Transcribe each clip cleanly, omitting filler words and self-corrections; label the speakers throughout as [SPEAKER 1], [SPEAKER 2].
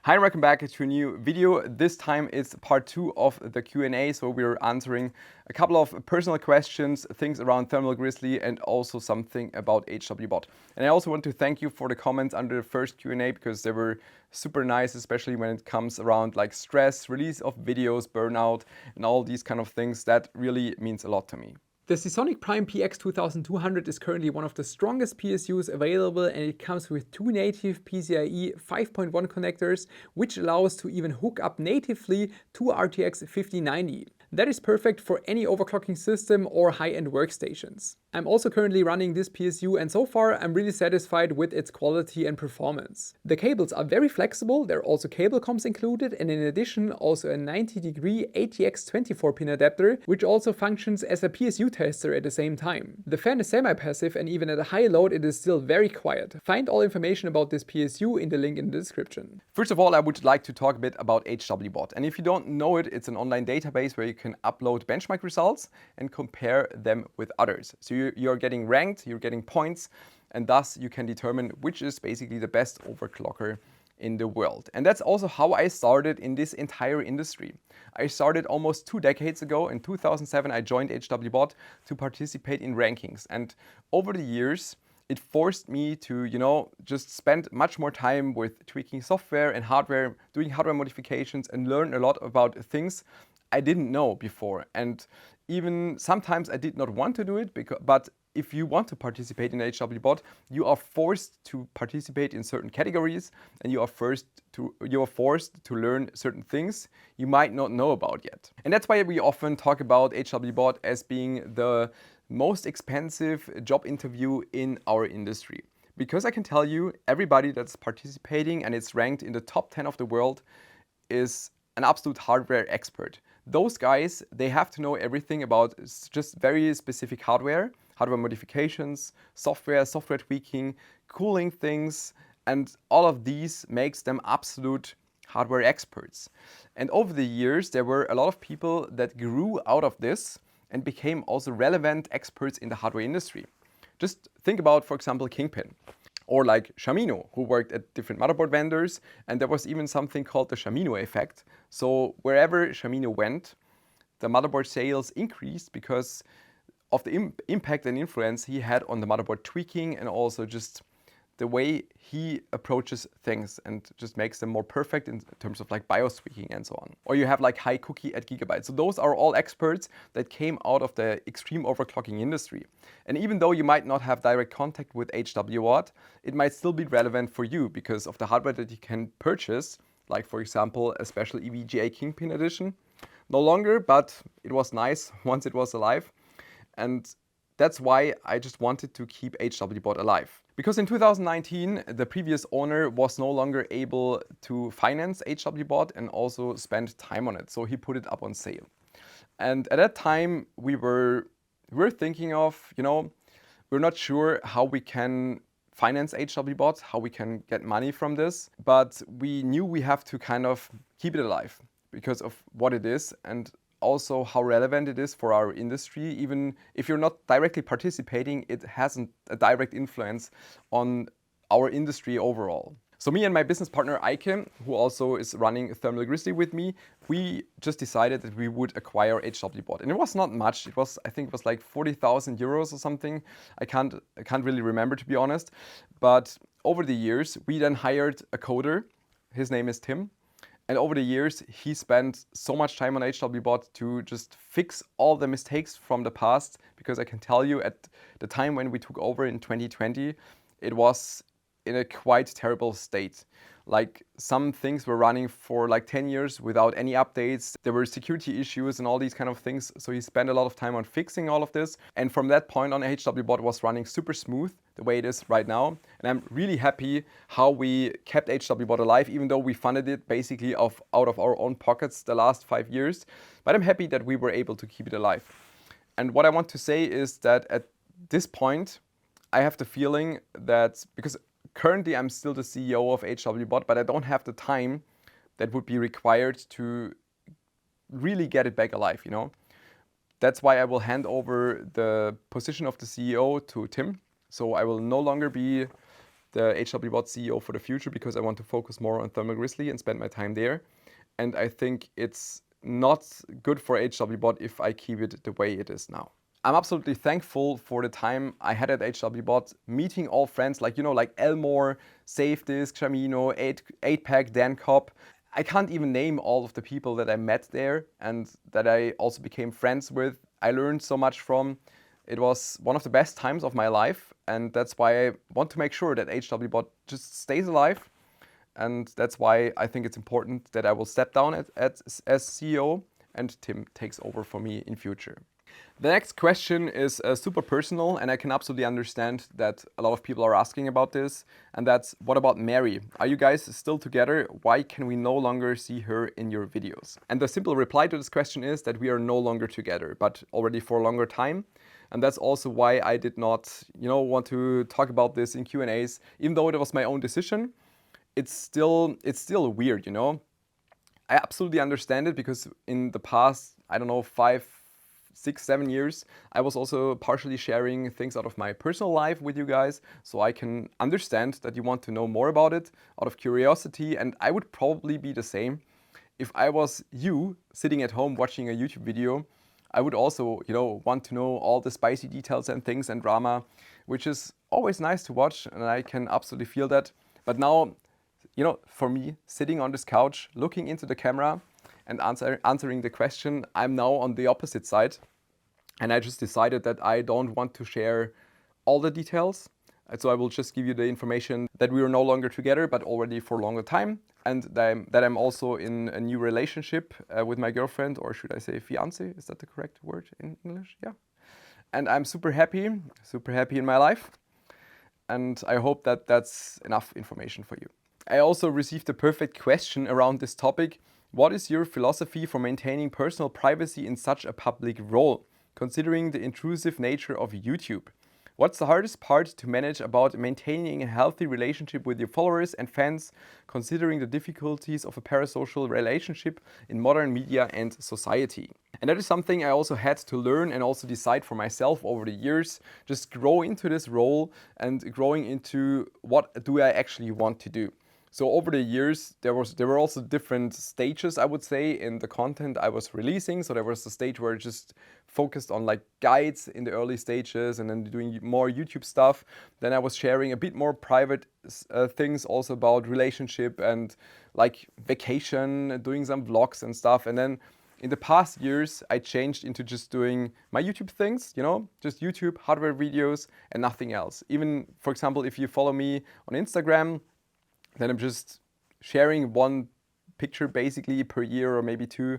[SPEAKER 1] Hi and welcome back to a new video. This time it's part 2 of the Q&A, so we're answering a couple of personal questions, things around Thermal Grizzly and also something about HWBot. And I also want to thank you for the comments under the first Q&A because they were super nice, especially when it comes around like stress, release of videos, burnout and all these kind of things. That really means a lot to me. The Seasonic Prime PX 2200 is currently one of the strongest PSUs available, and it comes with two native PCIe 5.1 connectors, which allows to even hook up natively to RTX 5090. That is perfect for any overclocking system or high-end workstations. I'm also currently running this PSU, and so far I'm really satisfied with its quality and performance. The cables are very flexible, there are also cable comms included, and in addition also a 90-degree ATX 24-pin adapter, which also functions as a PSU tester at the same time. The fan is semi-passive, and even at a high load it is still very quiet. Find all information about this PSU in the link in the description. First of all, I would like to talk a bit about HWBot, and if you don't know it, it's an online database where you can upload benchmark results and compare them with others. So you're getting ranked, you're getting points, and thus you can determine which is basically the best overclocker in the world. And that's also how I started in this entire industry. I started almost 2 decades ago. In 2007, I joined HWBot to participate in rankings. And over the years, it forced me to, just spend much more time with tweaking software and hardware, doing hardware modifications, and learn a lot about things I didn't know before. And even sometimes I did not want to do it, but if you want to participate in HWBot, you are forced to participate in certain categories, and you are forced to learn certain things you might not know about yet. And that's why we often talk about HWBot as being the most expensive job interview in our industry. Because I can tell you, everybody that's participating and it's ranked in the top 10 of the world is an absolute hardware expert. Those guys, they have to know everything about just very specific hardware modifications, software tweaking, cooling things, and all of these makes them absolute hardware experts. And over the years, there were a lot of people that grew out of this and became also relevant experts in the hardware industry. Just think about, for example, Kingpin, or like Shamino, who worked at different motherboard vendors, and there was even something called the Shamino effect. So wherever Shamino went, the motherboard sales increased because of the impact and influence he had on the motherboard tweaking, and also just the way he approaches things and just makes them more perfect in terms of like BIOS tweaking and so on. Or you have like High Cookie at Gigabyte. So those are all experts that came out of the extreme overclocking industry. And even though you might not have direct contact with HWBot, it might still be relevant for you because of the hardware that you can purchase, like for example, a special EVGA Kingpin edition. No longer, but it was nice once it was alive. And that's why I just wanted to keep HWBot alive. Because in 2019, the previous owner was no longer able to finance HWBot and also spend time on it. So he put it up on sale. And at that time, we were thinking of, we're not sure how we can finance HWBot, how we can get money from this. But we knew we have to kind of keep it alive because of what it is and also how relevant it is for our industry. Even if you're not directly participating, it hasn't a direct influence on our industry overall. So me and my business partner Eike, who also is running Thermal Grizzly with me, we just decided that we would acquire HWBot. And it was not much. I think it was like 40,000 euros or something. I can't really remember, to be honest. But over the years, we then hired a coder. His name is Tim. And over the years, he spent so much time on HWBot to just fix all the mistakes from the past, because I can tell you at the time when we took over in 2020, it was in a quite terrible state. Like some things were running for like 10 years without any updates. There were security issues and all these kind of things. So he spent a lot of time on fixing all of this. And from that point on, HWBot was running super smooth the way it is right now. And I'm really happy how we kept HWBot alive, even though we funded it basically out of our own pockets the last 5 years. But I'm happy that we were able to keep it alive. And what I want to say is that at this point, I have the feeling that, because currently I'm still the CEO of HWBot, but I don't have the time that would be required to really get it back alive, That's why I will hand over the position of the CEO to Tim. So I will no longer be the HWBot CEO for the future because I want to focus more on Thermal Grizzly and spend my time there. And I think it's not good for HWBot if I keep it the way it is now. I'm absolutely thankful for the time I had at HWBot, meeting all friends like, like Elmore, SafeDisk, Shamino, 8-Pack, Dan Cobb. I can't even name all of the people that I met there and that I also became friends with. I learned so much from. It was one of the best times of my life, and that's why I want to make sure that HWBot just stays alive. And that's why I think it's important that I will step down as CEO and Tim takes over for me in future. The next question is super personal, and I can absolutely understand that a lot of people are asking about this. And that's, what about Mary? Are you guys still together? Why can we no longer see her in your videos? And the simple reply to this question is that we are no longer together, but already for a longer time. And that's also why I did not, want to talk about this in Q&As, even though it was my own decision. It's still weird, I absolutely understand it because in the past, I don't know, 5, 6, 7 years, I was also partially sharing things out of my personal life with you guys. So I can understand that you want to know more about it out of curiosity. And I would probably be the same. If I was you sitting at home watching a YouTube video, I would also, want to know all the spicy details and things and drama, which is always nice to watch. And I can absolutely feel that. But now, for me, sitting on this couch, looking into the camera and answering the question, I'm now on the opposite side. And I just decided that I don't want to share all the details. So I will just give you the information that we are no longer together, but already for a longer time. And that I'm also in a new relationship with my girlfriend, or should I say fiance? Is that the correct word in English? Yeah. And I'm super happy in my life. And I hope that that's enough information for you. I also received a perfect question around this topic. What is your philosophy for maintaining personal privacy in such a public role, considering the intrusive nature of YouTube? What's the hardest part to manage about maintaining a healthy relationship with your followers and fans, considering the difficulties of a parasocial relationship in modern media and society? And that is something I also had to learn and also decide for myself over the years, just grow into this role and growing into what do I actually want to do. So over the years, there were also different stages, I would say, in the content I was releasing. So there was a stage where I just focused on like guides in the early stages and then doing more YouTube stuff. Then I was sharing a bit more private things also about relationship and like vacation, doing some vlogs and stuff. And then in the past years, I changed into just doing my YouTube things, just YouTube, hardware videos and nothing else. Even, for example, if you follow me on Instagram, then I'm just sharing one picture basically per year or maybe 2.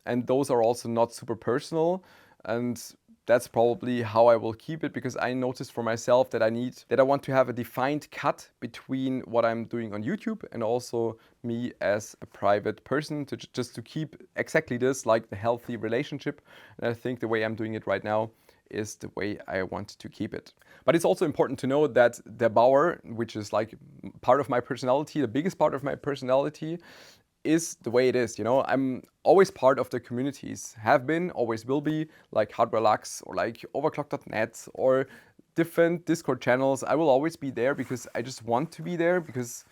[SPEAKER 1] And those are also not super personal. And that's probably how I will keep it, because I noticed for myself that I want to have a defined cut between what I'm doing on YouTube and also me as a private person, just to keep exactly this, like the healthy relationship. And I think the way I'm doing it right now is the way I want to keep it. But it's also important to know that the Bauer, which is like part of my personality, the biggest part of my personality, is the way it is. I'm always part of the communities, have been, always will be, like Hardware Lux or like overclock.net or different Discord channels. I will always be there because I just want to be there, because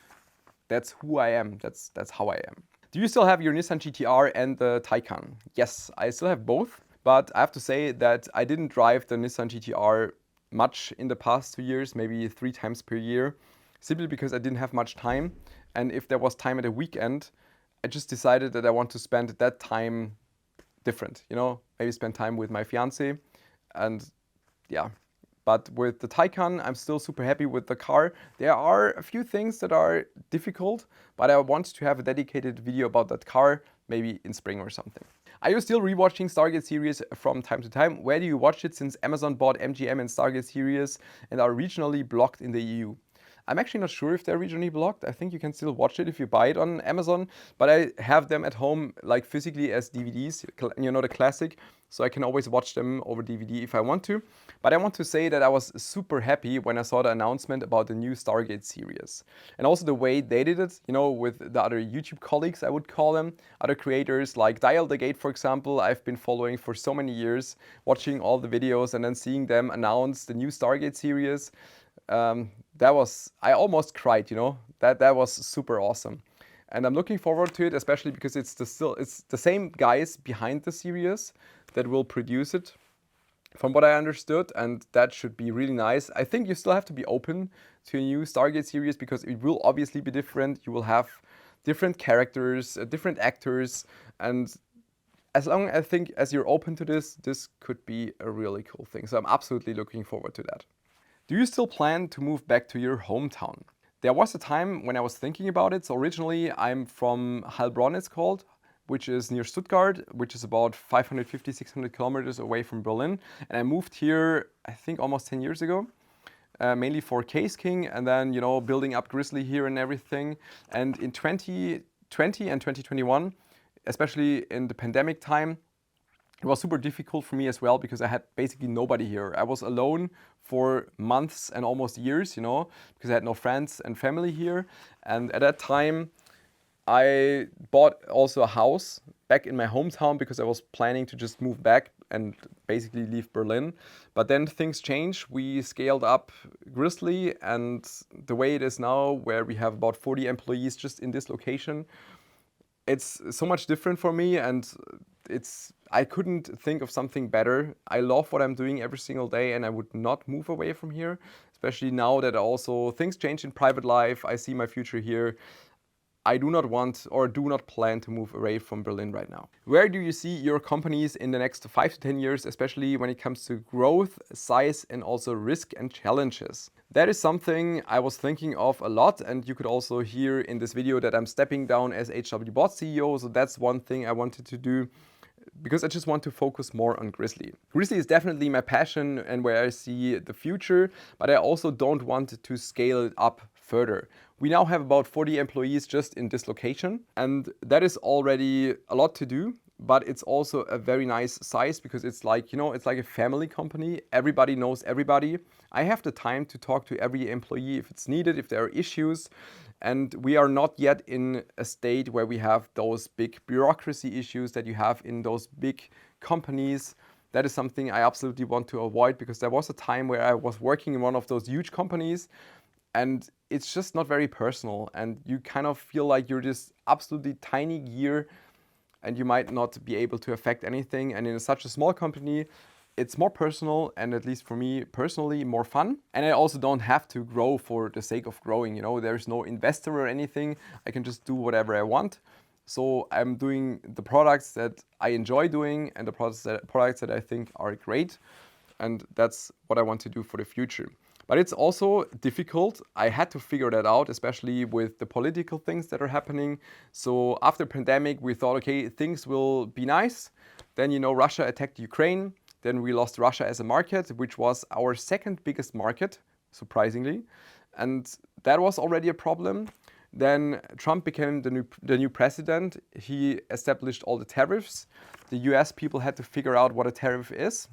[SPEAKER 1] that's who I am. That's how I am. Do you still have your Nissan GTR and the Taycan? Yes, I still have both. But I have to say that I didn't drive the Nissan GTR much in the past 2 years, maybe 3 times per year, simply because I didn't have much time. And if there was time at a weekend, I just decided that I want to spend that time different, maybe spend time with my fiance. And yeah, but with the Taycan, I'm still super happy with the car. There are a few things that are difficult, but I want to have a dedicated video about that car, maybe in spring or something. Are you still rewatching Stargate series from time to time? Where do you watch it, since Amazon bought MGM and Stargate series and are regionally blocked in the EU? I'm actually not sure if they're regionally blocked. I think you can still watch it if you buy it on Amazon, but I have them at home like physically as DVDs, the classic, so I can always watch them over DVD if I want to. But I want to say that I was super happy when I saw the announcement about the new Stargate series. And also the way they did it, with the other YouTube colleagues, I would call them, other creators like Dial the Gate, for example, I've been following for so many years, watching all the videos and then seeing them announce the new Stargate series. I almost cried, you know, that was super awesome. And I'm looking forward to it, especially because it's the same guys behind the series that will produce it, from what I understood, and that should be really nice. I think you still have to be open to a new Stargate series because it will obviously be different. You will have different characters, different actors, and as long I think as you're open to this, this could be a really cool thing. So I'm absolutely looking forward to that. Do you still plan to move back to your hometown? There was a time when I was thinking about it. So originally I'm from Heilbronn, it's called, which is near Stuttgart, which is about 550, 600 kilometers away from Berlin. And I moved here, I think almost 10 years ago, mainly for Case King and then, you know, building up Grizzly here and everything. And in 2020 and 2021, especially in the pandemic time, it was super difficult for me as well because I had basically nobody here. I was alone for months and almost years, you know, because I had no friends and family here. And at that time, I bought also a house back in my hometown because I was planning to just move back and basically leave Berlin. But then things changed. We scaled up Grizzly, and the way it is now, where we have about 40 employees just in this location, it's so much different for me, and I couldn't think of something better. I love what I'm doing every single day, and I would not move away from here, especially now that also things change in private life. I see my future here. I do not want or do not plan to move away from Berlin right now. Where do you see your companies in the next 5 to 10 years, especially when it comes to growth, size, and also risk and challenges? That is something I was thinking of a lot, and you could also hear in this video that I'm stepping down as HWBot CEO, so that's one thing I wanted to do because I just want to focus more on Grizzly. Grizzly is definitely my passion and where I see the future, but I also don't want to scale it up further. We now have about 40 employees just in this location, and that is already a lot to do, but it's also a very nice size because it's like, you know, it's like a family company. Everybody knows everybody. I have the time to talk to every employee if it's needed, if there are issues. And we are not yet in a state where we have those big bureaucracy issues that you have in those big companies. That is something I absolutely want to avoid because there was a time where I was working in one of those huge companies and it's just not very personal, and you kind of feel like you're this absolutely tiny gear and you might not be able to affect anything. And in such a small company, it's more personal, and at least for me personally, more fun. And I also don't have to grow for the sake of growing, you know, there's no investor or anything. I can just do whatever I want. So I'm doing the products that I enjoy doing and the products that I think are great. And that's what I want to do for the future. But it's also difficult. I had to figure that out, especially with the political things that are happening. So after pandemic, we thought, okay, things will be nice. Then, you know, Russia attacked Ukraine. Then we lost Russia as a market, which was our second biggest market, surprisingly. And that was already a problem. Then Trump became the new president. He established all the tariffs. The US people had to figure out what a tariff is.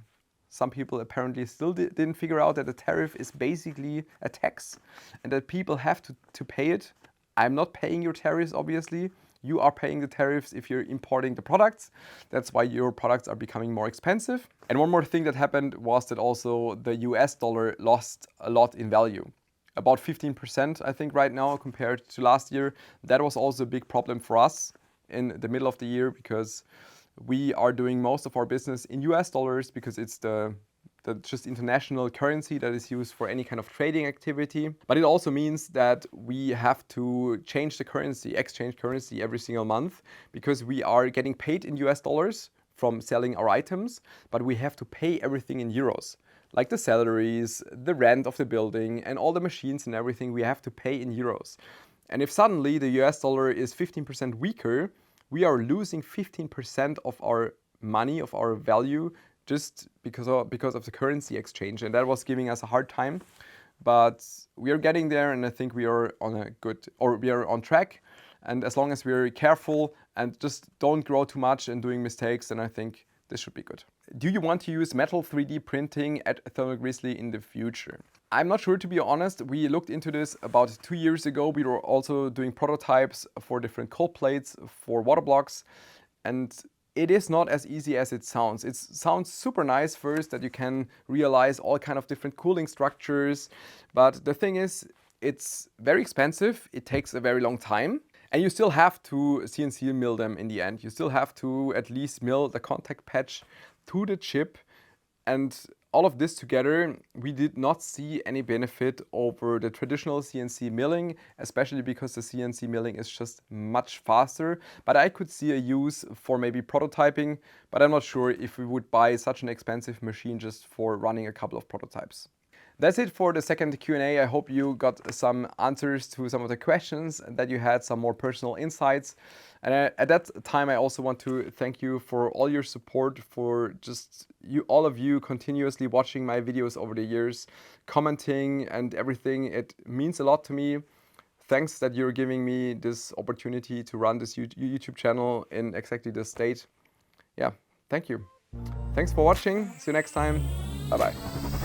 [SPEAKER 1] Some people apparently still didn't figure out that a tariff is basically a tax and that people have to pay it. I'm not paying your tariffs, obviously. You are paying the tariffs if you're importing the products. That's why your products are becoming more expensive. And one more thing that happened was that also the US dollar lost a lot in value. About 15%, I think, right now compared to last year. That was also a big problem for us in the middle of the year because we are doing most of our business in US dollars because it's the just international currency that is used for any kind of trading activity. But it also means that we have to change the currency, exchange currency every single month because we are getting paid in US dollars from selling our items, but we have to pay everything in euros. Like the salaries, the rent of the building, and all the machines and everything we have to pay in euros. And if suddenly the US dollar is 15% weaker, we are losing 15% of our money, of our value, just because of the currency exchange. And that was giving us a hard time. But we are getting there, and I think we are we are on track. And as long as we're careful and just don't grow too much and doing mistakes, then I think this should be good. Do you want to use metal 3D printing at Thermal Grizzly in the future? I'm not sure, to be honest. We looked into this about 2 years ago. We were also doing prototypes for different cold plates, for water blocks. And it is not as easy as it sounds. It sounds super nice first that you can realize all kind of different cooling structures, but the thing is, it's very expensive, it takes a very long time, and you still have to CNC mill them in the end. You still have to at least mill the contact patch to the chip, and all of this together, we did not see any benefit over the traditional CNC milling, especially because the CNC milling is just much faster. But I could see a use for maybe prototyping, but I'm not sure if we would buy such an expensive machine just for running a couple of prototypes. That's it for the second Q&A. I hope you got some answers to some of the questions and that you had some more personal insights. And at that time, I also want to thank you for all your support, for just all of you continuously watching my videos over the years, commenting and everything. It means a lot to me. Thanks that you're giving me this opportunity to run this YouTube channel in exactly this state. Yeah, thank you. Thanks for watching. See you next time. Bye-bye.